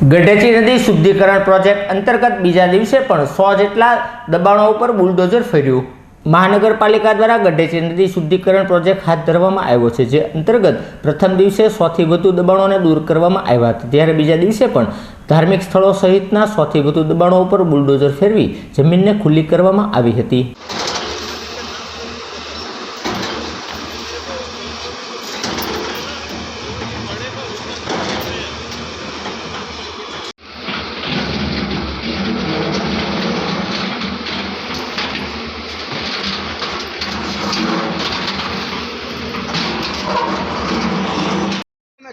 ગઢેચી નદી શુદ્ધિકરણ પ્રોજેક્ટ અંતર્ગત બીજા દિવસે પણ 100 જેટલા દબાણો ઉપર બુલડોઝર ફર્યું। મહાનગરપાલિકા દ્વારા ગઢેચી નદી શુદ્ધિકરણ પ્રોજેક્ટ હાથ ધરવામાં આવ્યો છે, જે અંતર્ગત પ્રથમ દિવસે 100 થી વધુ દબાણોને દૂર કરવામાં આવ્યા હતા, ત્યારે બીજા દિવસે પણ ધાર્મિક સ્થળો સહિતના 100 થી વધુ દબાણો ઉપર બુલડોઝર ફેરવી જમીનને ખુલ્લી કરવામાં આવી હતી।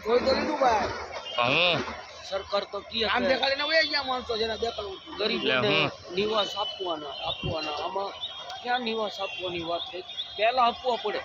જોઈ તો લીધું ભાઈ। હું સરકાર તો કી આમ દેખાડીને વહી ગયા માણસો જેને દેખાડવું ગરીબોને નિવાસ આપવાના આમાં ક્યાં નિવાસ આપવાની વાત છે? પહેલા આપવા પડે।